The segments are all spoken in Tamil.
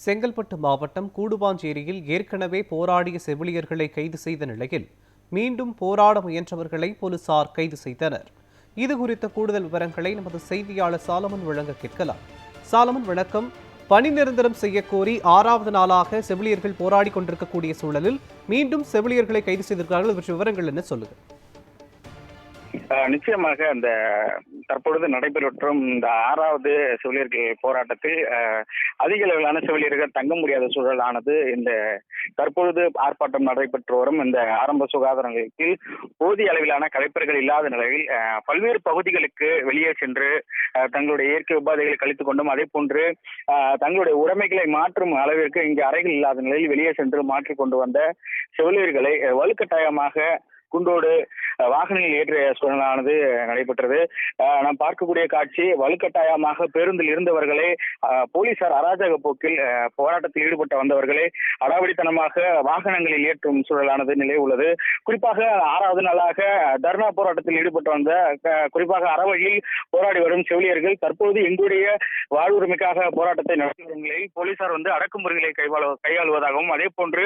செங்கல்பட்டு மாவட்டம் கூடுவாஞ்சேரியில் ஏற்கனவே போராடிய செவிலியர்களை கைது செய்த நிலையில் மீண்டும் போராட முயன்றவர்களை போலீசார் கைது செய்தனர். இதுகுறித்த கூடுதல் விவரங்களை நமது செய்தியாளர் சாலமன் வழங்க கேட்கலாம். சாலமன், வணக்கம். பணி நிரந்தரம் செய்யக்கோரி 6வது நாளாக செவிலியர்கள் போராடி கொண்டிருக்கக்கூடிய சூழலில் மீண்டும் செவிலியர்களை கைது செய்திருக்கிறார்கள். இவற்றை விவரங்கள் என்ன சொல்லுங்க? நிச்சயமாக அந்த தற்பொழுது நடைபெற்றும் இந்த 6வது செவிலியர்கள் போராட்டத்தில் அதிக அளவிலான செவிலியர்கள் தங்க முடியாத சூழலானது இந்த தற்பொழுது ஆர்ப்பாட்டம் நடைபெற்று வரும் இந்த ஆரம்ப சுகாதார நிலையத்தில் போதிய அளவிலான கலைப்பர்கள் இல்லாத நிலையில் பல்வேறு பகுதிகளுக்கு வெளியே சென்று தங்களுடைய இயற்கை உபாதைகளை கழித்துக் கொண்டும் அதே போன்று தங்களுடைய உடைமைகளை மாற்றும் அளவிற்கு இங்கு அறைகள் இல்லாத நிலையில் வெளியே சென்று மாற்றிக் கொண்டு வந்த செவிலியர்களை வலுக்கட்டாயமாக குண்டோடு வாகனங்கள் ஏற்றிய சூழலானது நடைபெற்றது. நாம் பார்க்கக்கூடிய காட்சி, வலுக்கட்டாயமாக பேருந்தில் இருந்தவர்களே போலீசார் அராஜக போக்கில் போராட்டத்தில் ஈடுபட்ட வந்தவர்களே அடாவடித்தனமாக வாகனங்களில் ஏற்றும் சூழலானது நிலை உள்ளது. குறிப்பாக 6வது நாளாக தர்ணா போராட்டத்தில் ஈடுபட்டு வந்த குறிப்பாக அறவழியில் போராடி வரும் செவிலியர்கள் தற்போது எங்களுடைய வாழ்வுரிமைக்காக போராட்டத்தை நடத்தி வரும் நிலையில் போலீசார் அடக்குமுறைகளை கையாளுவதாகவும் அதே போன்று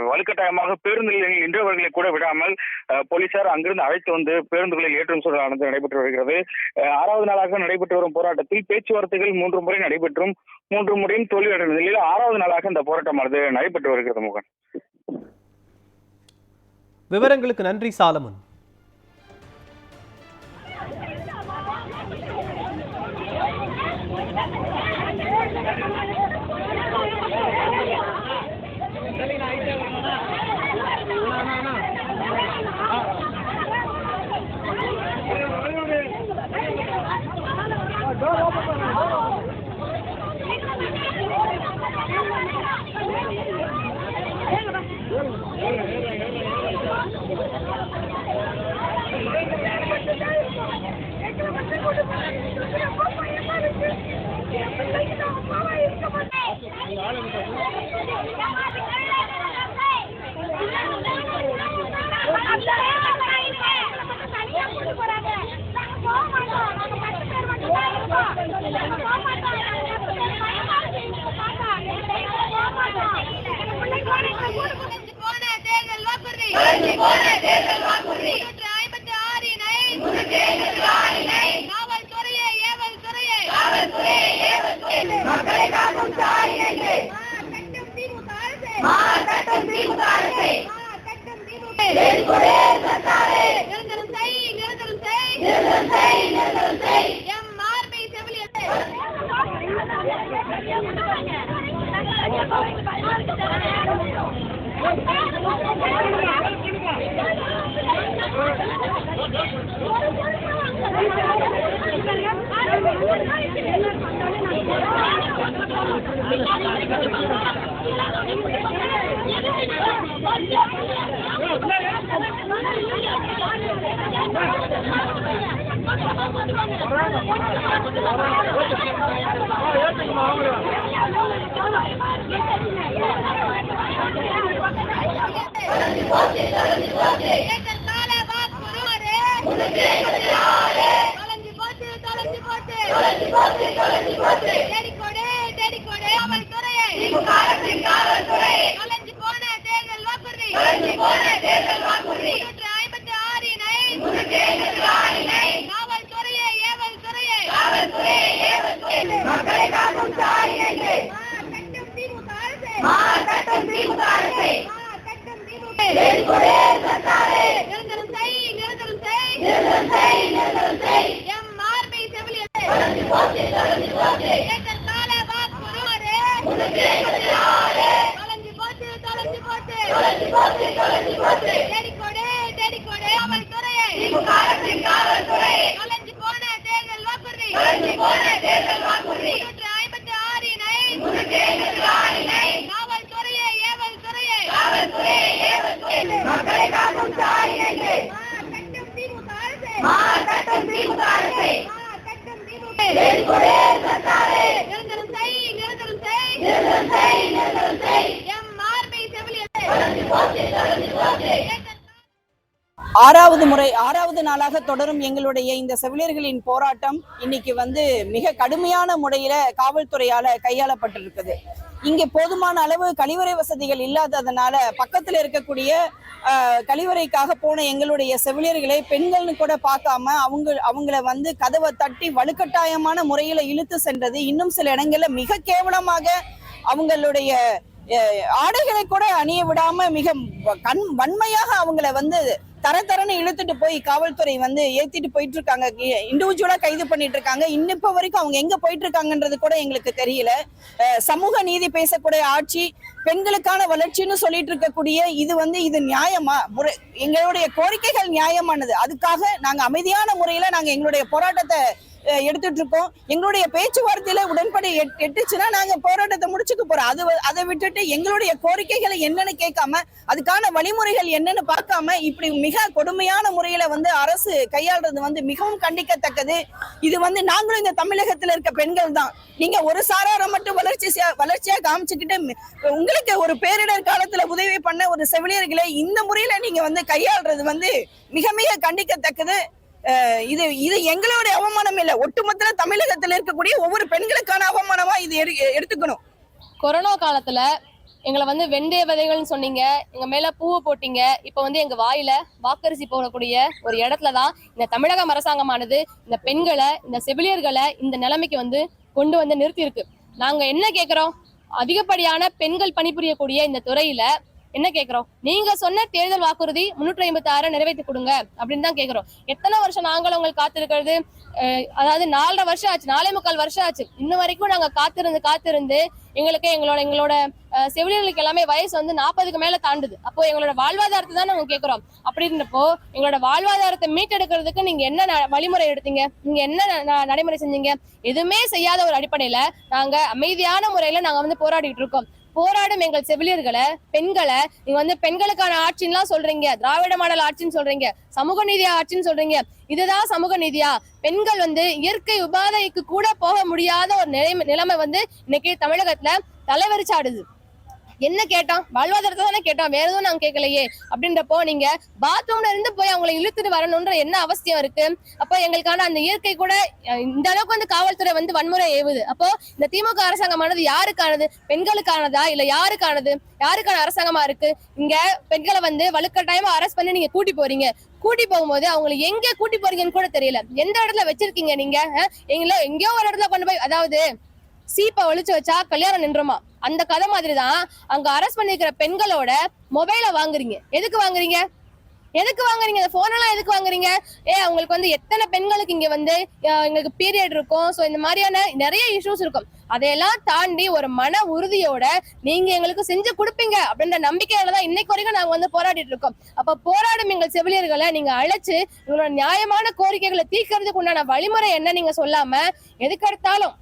வலுக்கட்டாயமாக பேருந்தில் நின்றவர்களை கூட விடாமல் போலீசார் அங்கிருந்து அழைத்து வந்து பேருந்துகளில் ஏற்றும் சூழலானது நடைபெற்று வருகிறது. 6வது நாளாக நடைபெற்று வரும் போராட்டத்தில் பேச்சுவார்த்தைகள் 3 முறை நடைபெற்றும் 3 முறையும் தோல்வியடைந்த நிலையில் 6வது நாளாக இந்த போராட்டமானது நடைபெற்று வருகிறது. மோகன், விவரங்களுக்கு நன்றி சாலமன். ஆறாவது நாளாக தொடரும் எங்களுடைய இந்த செவிலியர்களின் போராட்டம் இன்னைக்கு மிக கடுமையான முறையில காவல்துறையால கையாளப்பட்டிருக்குது. இங்கே போதுமான அளவு கழிவறை வசதிகள் இல்லாததுனால பக்கத்துல இருக்கக்கூடிய கழிவறைக்காக போன எங்களுடைய செவிலியர்களை பெண்கள்னு கூட பார்க்காம அவங்கள கதவை தட்டி வலுக்கட்டாயமான முறையில இழுத்து சென்றது, இன்னும் சில இடங்கள்ல மிக கேவலமாக அவங்களுடைய ஆடைகளை கூட அணிய விடாம மிக வன்மையாக அவங்கள தரன்னு இழுத்துட்டு போய் காவல்துறை ஏத்திட்டு போயிட்டு இருக்காங்க. இண்டிவிஜுவலா கைது பண்ணிட்டு இருக்காங்க. இப்ப வரைக்கும் அவங்க எங்க போயிட்டு இருக்காங்கன்றது கூட எங்களுக்கு தெரியல. சமூக நீதி பேசக்கூடிய ஆட்சி, பெண்களுக்கான வளர்ச்சின்னு சொல்லிட்டு இருக்கக்கூடிய இது நியாயமா? எங்களுடைய கோரிக்கைகள் நியாயமானது. அதுக்காக நாங்க அமைதியான முறையில நாங்க எங்களுடைய போராட்டத்தை எடுத்துட்டு இருக்கோம். எங்களுடைய பேச்சுவார்த்தையில உடன்படி எட்டுச்சுன்னா நாங்க போராட்டத்தை முடிச்சுக்க போறோம். அதை விட்டுட்டு எங்களுடைய கோரிக்கைகளை என்னன்னு கேட்காம, அதுக்கான வழிமுறைகள் என்னன்னு பார்க்காம இப்படி மிக கொடுமையான முறையில அரசு கையாளுறது மிகவும் கண்டிக்கத்தக்கது. இது நாங்களும் இந்த தமிழகத்துல இருக்க பெண்கள் தான். நீங்க ஒரு சாராரம் மட்டும் வளர்ச்சியா காமிச்சுக்கிட்டு உங்களுக்கு ஒரு பேரிடர் காலத்துல உதவி பண்ண ஒரு செவிலியர்களை இந்த முறையில நீங்க கையாளுறது மிக மிக கண்டிக்கத்தக்கது. இது எங்களுடைய அவமானம் இல்ல, ஒட்டுமொத்த தமிழகத்தில் இருக்கக்கூடிய ஒவ்வொரு பெண்களுக்கான அவமானமா இது எடுத்துக்கணும். கொரோனா காலத்துல எங்களை வெந்தய விதைகள்னு சொன்னீங்க, எங்க மேல பூவை போட்டீங்க. இப்ப எங்க வாயில வாக்கரிசி போடக்கூடிய ஒரு இடத்துலதான் இந்த தமிழக அரசாங்கமானது இந்த பெண்களை, இந்த செவிலியர்களை இந்த நிலைமைக்கு கொண்டு நிறுத்தி இருக்கு. நாங்க என்ன கேக்குறோம்? அதிகப்படியான பெண்கள் பணிபுரியக்கூடிய இந்த துறையில என்ன கேக்குறோம்? நீங்க சொன்ன தேர்தல் வாக்குறுதி 356 நிறைவேற்றி கொடுங்க அப்படின்னு தான் கேக்குறோம். எத்தனை வருஷம் நாங்களும் உங்களுக்கு காத்திருக்கிறது? அதாவது 4.5 வருஷம் ஆச்சு, 4.25 வருஷம் ஆச்சு. இன்ன வரைக்கும் நாங்க காத்திருந்து எங்களோட செவிலியர்களுக்கு எல்லாமே வயசு 40க்கு மேல தாண்டுது. அப்போ எங்களோட வாழ்வாதாரத்தை தான் நாங்க கேட்கிறோம். அப்படின்றப்போ எங்களோட வாழ்வாதாரத்தை மீட்டெடுக்கிறதுக்கு நீங்க என்ன வழிமுறை எடுத்தீங்க? நீங்க என்ன நடைமுறை செஞ்சீங்க? எதுவுமே செய்யாத ஒரு அடிப்படையில நாங்க அமைதியான முறையில நாங்க போராடிட்டு இருக்கோம். போராடும் எங்கள் செவிலியர்களை, பெண்களை நீங்க பெண்களுக்கான ஆட்சின்லாம் சொல்றீங்க, திராவிட மாடல் ஆட்சின்னு சொல்றீங்க, சமூக நீதியா ஆட்சின்னு சொல்றீங்க. இதுதான் சமூக நீதியா? பெண்கள் இயற்கை உபாதைக்கு கூட போக முடியாத ஒரு நிலைமை இன்னைக்கு தமிழகத்துல தலைவரிச்சாடுது. என்ன கேட்டோம்? வாழ்வாதாரத்தை தானே கேட்டோம், வேற எதுவும் நாங்க கேட்கலையே. அப்படின்றப்போ நீங்க பாத்ரூம்ல இருந்து போய் அவங்களை இழுத்துட்டு வரணும்ன்ற என்ன அவசியம் இருக்கு? அப்போ எங்களுக்கான அந்த இயற்கை கூட இந்த அளவுக்கு காவல்துறை வன்முறை ஏவுது. அப்போ இந்த திமுக அரசாங்கமானது யாருக்கானது? பெண்களுக்கானதா இல்ல யாருக்கானது? யாருக்கான அரசாங்கமா இருக்கு? இங்க பெண்களை வலுக்கட்டாயமா அரெஸ்ட் பண்ணி நீங்க கூட்டி போகும்போது அவங்களை எங்க கூட்டி போறீங்கன்னு கூட தெரியல. எந்த இடத்துல வச்சிருக்கீங்க நீங்க? எங்கேயோ ஒரு இடத்துல கொண்டு போய், அதாவது சீப்பை ஒழிச்சு வச்சா கல்யாணம் நின்றோமா அந்த கதை மாதிரிதான் அங்க அரெஸ்ட் பண்ணிருக்கிற பெண்களோட மொபைல வாங்குறீங்க. எதுக்கு வாங்குறீங்க? இந்த போன் எல்லாம் எதுக்கு வாங்குறீங்க? அவங்களுக்கு எத்தனை பெண்களுக்கு இங்க எங்களுக்கு பீரியட் இருக்கும், சோ இந்த மாதிரியான நிறைய இஷ்யூஸ் இருக்கும். அதையெல்லாம் தாண்டி ஒரு மன உறுதியோட நீங்க எங்களுக்கு செஞ்சு கொடுப்பீங்க அப்படின்ற நம்பிக்கையிலதான் இன்னைக்கு வரைக்கும் நாங்க போராடிட்டு இருக்கோம். அப்ப போராடும் எங்கள் செவிலியர்களை நீங்க அழைச்சு உங்களோட நியாயமான கோரிக்கைகளை தீர்க்கறதுக்கு உண்டான வழிமுறை என்ன நீங்க சொல்லாம எதுக்கெடுத்தாலும்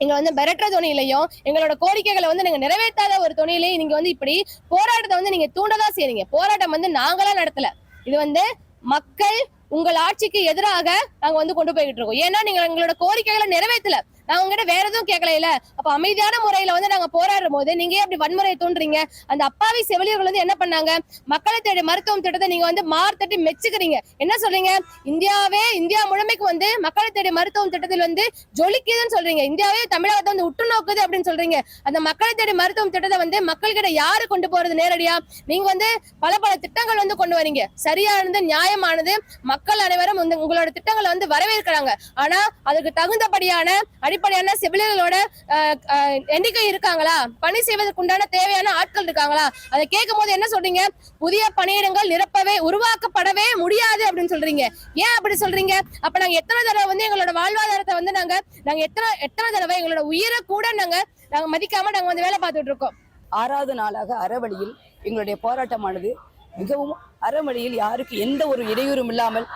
எங்க பெரற்ற துணியிலையும் எங்களோட கோரிக்கைகளை நீங்க நிறைவேற்றாத ஒரு துணியிலையும் நீங்க இப்படி போராட்டத்தை நீங்க தூண்டதான் செய்றீங்க. போராட்டம் நாங்களா நடத்தல. இது மக்கள் உங்கள் ஆட்சிக்கு எதிராக நாங்க கொண்டு போய்கிட்டு இருக்கோம். ஏன்னா நீங்க எங்களோட கோரிக்கைகளை நிறைவேற்றல. நாங்க உங்ககிட்ட வேற எதுவும் கேட்கல. அப்ப அமைதியான முறையில நாங்க போராடும் போது நீங்க அப்படி வன்முறையை தோன்றீங்க. அந்த அப்பாவி செவிலியர்கள் என்ன பண்ணாங்க? மக்களை தேடி மருத்துவம் திட்டத்தை நீங்க மார்த்தட்டி மெச்சுக்கிறீங்க. என்ன சொல்றீங்க? இந்தியா முழுமைக்கு மக்களை தேடி மருத்துவம் திட்டத்தில் ஜொலிக்குதுன்னு சொல்றீங்க. இந்தியாவே தமிழகத்தை உற்று நோக்குது அப்படின்னு சொல்றீங்க. அந்த மக்களை தேடி மருத்துவம் திட்டத்தை மக்கள்கிட்ட யாரு கொண்டு போறது? நேரடியா நீங்க பல திட்டங்கள் கொண்டு வரீங்க. சரியானது, நியாயமானது, மக்கள் அனைவரும் உங்களோட திட்டங்களை வரவேற்கிறாங்க. ஆனா அதுக்கு தகுந்தபடியான அடிப்படையான செவிலியர்களோட எண்ணிக்கை இருக்காங்களா? பணி செய்வதற்குண்டான தேவையான ஆட்கள் இருக்காங்களா? அதை கேட்கும் போது என்ன சொல்றீங்க? புதிய பணியிடங்கள் உருவாக்கப்படவே முடியாது அப்படின்னு சொல்றீங்க. ஏன் அப்படி சொல்றீங்க? அப்ப நாங்க எத்தனை தடவை எங்களோட வாழ்வாதாரத்தை நாங்க எத்தனை தடவை எங்களோட உயிரை கூட நாங்க மதிக்காம நாங்க வேலை பார்த்துட்டு இருக்கோம். 6வது நாளாக அறவழியில் எங்களுடைய போராட்டமானது மிகவும் அறவழியில் யாருக்கு எந்த ஒரு இடையூறும் இல்லாமல்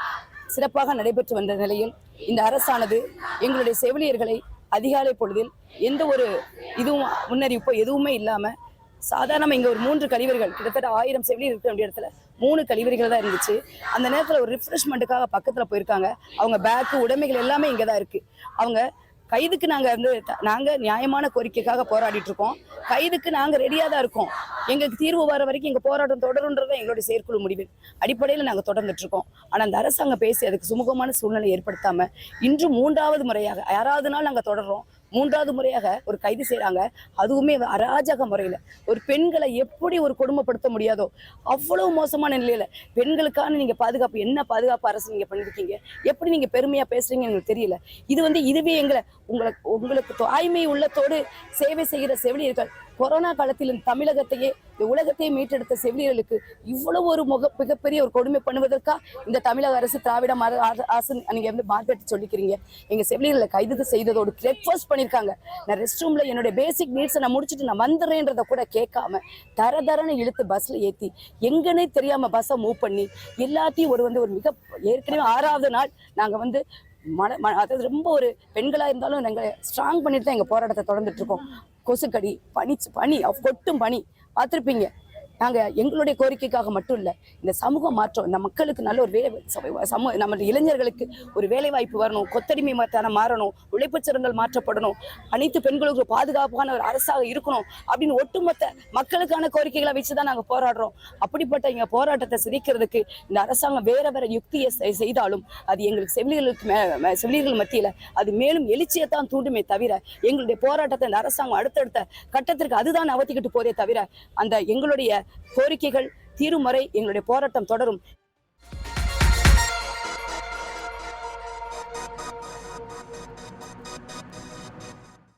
சிறப்பாக நடைபெற்று வந்த நிலையில் இந்த அரசானது எங்களுடைய செவிலியர்களை அதிகாலை பொழுதில் எந்த ஒரு இதுவும் முன்னறிவிப்போ எதுவுமே இல்லாம சாதாரணமா இங்க ஒரு 3 கழிவறைகள், கிட்டத்தட்ட 1000 செவிலியர் இருக்க வேண்டிய இடத்துல 3 கழிவறைகள் தான் இருந்துச்சு. அந்த நேரத்துல ஒரு ரிஃப்ரெஷ்மெண்ட்டுக்காக பக்கத்துல போயிருக்காங்க. அவங்க பேக்கு, உடைமைகள் எல்லாமே இங்கதான் இருக்கு. அவங்க கைதுக்கு நாங்க நியாயமான கோரிக்கைக்காக போராடிட்டு இருக்கோம். கைதுக்கு நாங்க ரெடியா தான் இருக்கோம். எங்களுக்கு தீர்வு வர வரைக்கும் எங்க போராட்டம் தொடரும்ன்றத எங்களுடைய செயற்குழு முடிவின் அடிப்படையில் நாங்க தொடர்ந்துட்டு இருக்கோம். ஆனா அந்த அரசாங்கம் பேசி அதுக்கு சுமூகமான சூழ்நிலை ஏற்படுத்தாம இன்று 3வது முறையாக 6வது நாள் நாங்க தொடர்றோம். 3வது முறையாக ஒரு கைது செய்யறாங்க. அதுவுமே அராஜக முறையில ஒரு பெண்களை எப்படி ஒரு கொடுமைப்படுத்த முடியாதோ அவ்வளவு மோசமான நிலையில பெண்களுக்கான நீங்க பாதுகாப்பு என்ன பாதுகாப்பு அரசு நீங்க பண்ணிருக்கீங்க, எப்படி நீங்க பெருமையா பேசுறீங்கன்னு எங்களுக்கு தெரியல. இதுவே உங்களுக்கு தாய்மை உள்ளத்தோடு சேவை செய்கிற செவிலியர்கள் கொரோனா காலத்தில் இந்த தமிழகத்தையே இந்த உலகத்தையே மீட்டெடுத்த செவிலியர்களுக்கு இவ்வளவு ஒரு மிகப்பெரிய ஒரு கொடுமை பண்ணுவதற்கா இந்த தமிழக அரசு திராவிட அரசு நீங்க மார்க்கெட் சொல்லிக்கிறீங்க. எங்க செவிலியர்களை கைது செய்ததோடு ரெக்வஸ்ட் பண்ணிருக்காங்க. நான் ரெஸ்ட் ரூம்ல என்னோட பேசிக் நீட்ஸை நான் முடிச்சுட்டு நான் வந்துடுறேன்றத கூட கேட்காம தரதரன்னு இழுத்து பஸ்ல ஏத்தி எங்கன்னே தெரியாம பஸ்ஸை மூவ் பண்ணி எல்லாத்தையும் ஒரு மிக ஏற்கனவே 6வது நாள் நாங்க அதாவது ரொம்ப ஒரு பெண்களா இருந்தாலும் நாங்கள் ஸ்ட்ராங் பண்ணிட்டு தான் எங்க போராட்டத்தை தொடர்ந்துட்டு இருக்கோம். கொசுக்கடி, பனி கொட்டும் பனி பார்த்துருப்பீங்க. நாங்கள் எங்களுடைய கோரிக்கைக்காக மட்டும் இல்லை, இந்த சமூக மாற்றம், இந்த மக்களுக்கு நல்ல ஒரு நம்ம இளைஞர்களுக்கு ஒரு வேலை வாய்ப்பு வரணும், கொத்தடிமை மாறணும், உழைப்புச் சட்டங்கள் மாற்றப்படணும், அனைத்து பெண்களுக்கு பாதுகாப்பான ஒரு அரசாக இருக்கணும் அப்படின்னு ஒட்டுமொத்த மக்களுக்கான கோரிக்கைகளை வச்சுதான் நாங்கள் போராடுறோம். அப்படிப்பட்ட எங்க போராட்டத்தை சிதைக்கிறதுக்கு இந்த அரசாங்கம் வேற யுக்தியை செய்தாலும் அது எங்களுக்கு செவிலியர்கள் மத்தியில அது மேலும் எழுச்சியைத்தான் தூண்டுமே தவிர எங்களுடைய போராட்டத்தை இந்த அரசாங்கம் அடுத்தடுத்த கட்டத்திற்கு அதுதான் நவத்திக்கிட்டு போதே தவிர அந்த எங்களுடைய கோரிக்கைகள் தீரும் வரை எங்களுடைய போராட்டம் தொடரும்.